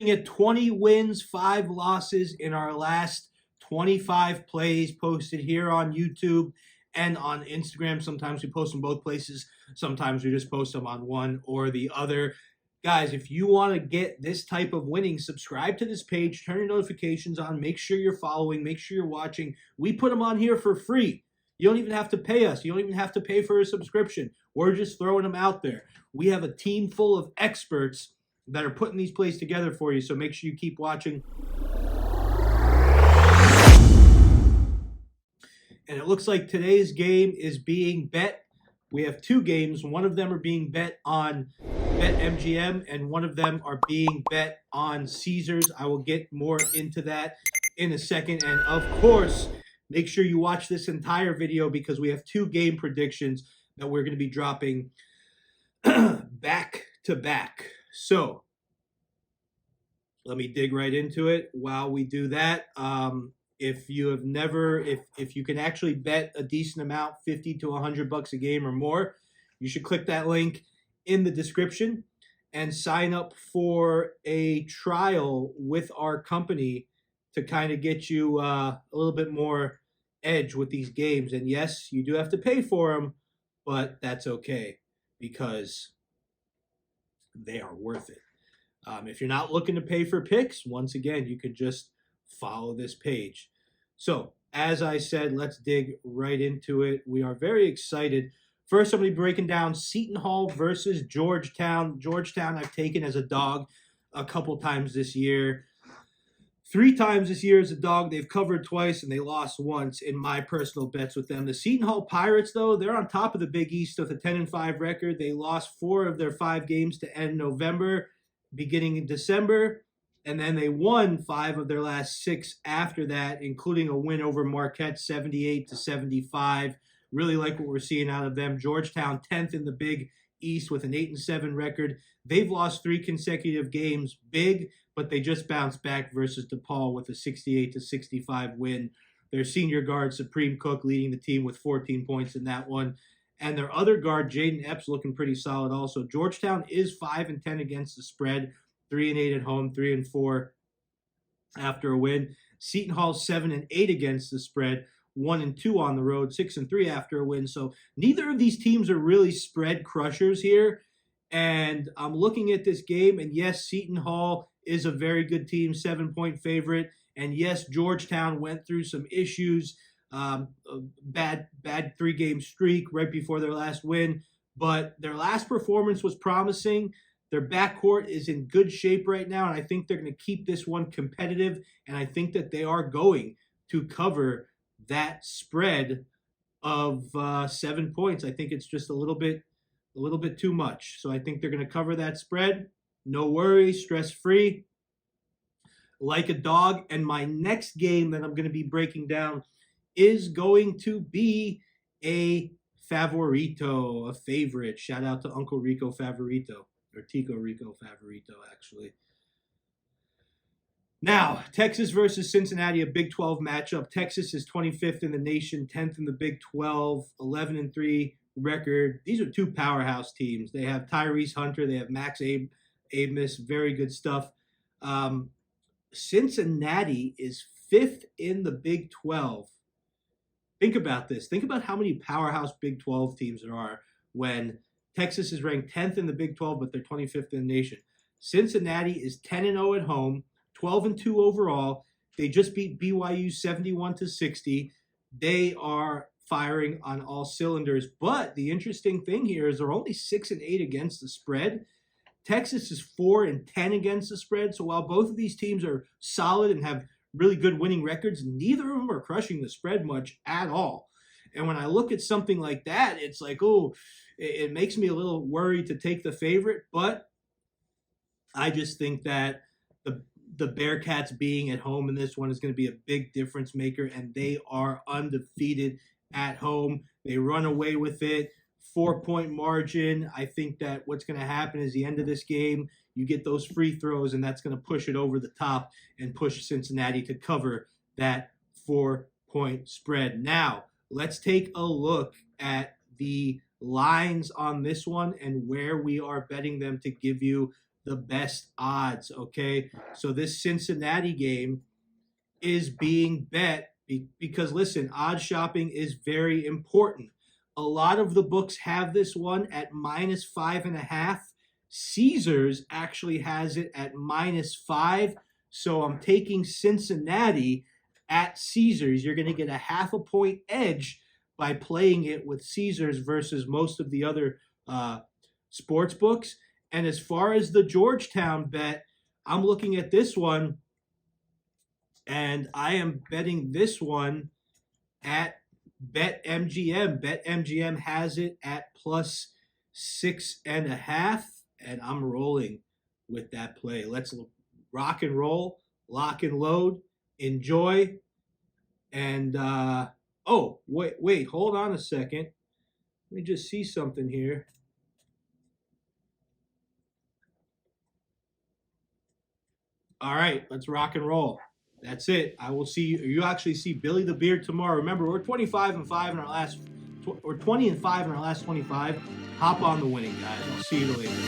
At 20 wins, 5 losses in our last 25 plays posted here on YouTube and on Instagram. Sometimes we post them both places. Sometimes we just post them on one or the other. Guys, if you want to get this type of winning, subscribe to this page, turn your notifications on, make sure you're following, make sure you're watching. We put them on here for free. You don't even have to pay us. You don't even have to pay for a subscription. We're just throwing them out there. We have a team full of experts that are putting these plays together for you, so make sure you keep watching. And it looks like today's game is being bet. We have 2 games. One of them are being bet on BetMGM, and one of them are being bet on Caesars. I will get more into that in a second. And of course, make sure you watch this entire video because we have 2 game predictions that we're going to be dropping back to back. So let me dig right into it. While we do that, if you have never, if you can actually bet a decent amount, 50 to $100 a game or more, you should click that link in the description and sign up for a trial with our company to kind of get you a little bit more edge with these games. And yes, you do have to pay for them, but that's okay because they are worth it. If you're not looking to pay for picks, once again, you could just follow this page. So, as I said, let's dig right into it. We are very excited. First, I'm going to be breaking down Seton versus Georgetown. Georgetown I've taken as a dog a couple times this year. 3 times this year as a dog. They've covered twice and they lost once in my personal bets with them. The Seton Pirates, though, they're on top of the Big East with a 10-5 record. They lost 4 of their 5 games to end November, beginning in December, and then they won 5 of their last 6 after that, including a win over Marquette, 78-75. Really like what we're seeing out of them. Georgetown 10th in the Big East with an 8-7 record. They've lost 3 consecutive games, big, but they just bounced back versus DePaul with a 68-65 win. Their senior guard, Supreme Cook, leading the team with 14 points in that one. And their other guard, Jaden Epps, looking pretty solid also. Georgetown is 5-10 against the spread, 3-8 at home, 3-4 after a win. Seton Hall 7-8 against the spread, 1-2 on the road, 6-3 after a win. So neither of these teams are really spread crushers here. And I'm looking at this game, and yes, Seton Hall is a very good team, 7-point favorite. And yes, Georgetown went through some issues. A bad 3-game streak right before their last win, but their last performance was promising. Their backcourt is in good shape right now, and I think they're going to keep this one competitive, and I think that they are going to cover that spread of 7 points. I think it's just a little bit too much, so I think they're going to cover that spread. No worries, stress-free, like a dog. And my next game that I'm going to be breaking down is going to be a favorito, a favorite. Shout out to Uncle Rico Favorito, or Tico Rico Favorito, actually. Now, Texas versus Cincinnati, a Big 12 matchup. Texas is 25th in the nation, 10th in the Big 12, 11-3 record. These are 2 powerhouse teams. They have Tyrese Hunter, they have Max Abmas, very good stuff. Cincinnati is 5th in the Big 12. Think about this. Think about how many powerhouse Big 12 teams there are when Texas is ranked 10th in the Big 12, but they're 25th in the nation. Cincinnati is 10-0 at home, 12-2 overall. They just beat BYU 71-60. They are firing on all cylinders. But the interesting thing here is they're only 6-8 against the spread. Texas is 4-10 against the spread. So while both of these teams are solid and have really good winning records, neither of them are crushing the spread much at all. And when I look at something like that, it's like, oh, it makes me a little worried to take the favorite. But I just think that the Bearcats being at home in this one is going to be a big difference maker, and they are undefeated at home. They run away with it. 4-point margin. I think that what's going to happen is the end of this game, you get those free throws, and that's going to push it over the top and push Cincinnati to cover that 4-point spread. Now, let's take a look at the lines on this one and where we are betting them to give you the best odds, okay? So this Cincinnati game is being bet because, listen, odds shopping is very important. A lot of the books have this one at -5.5. Caesars actually has it at -5. So I'm taking Cincinnati at Caesars. You're going to get a 0.5 point edge by playing it with Caesars versus most of the other sports books. And as far as the Georgetown bet, I'm looking at this one, and I am betting this one at BetMGM. BetMGM has it at +6.5, and I'm rolling with that play. Let's rock and roll, lock and load, enjoy. And oh, wait, hold on a second. Let me just see something here. All right, let's rock and roll. That's it. I will see you. You actually see Billy the Beard tomorrow. Remember, we're 25-5 in our last. We're 20-5 in our last 25. Hop on the winning, guys. I'll see you later.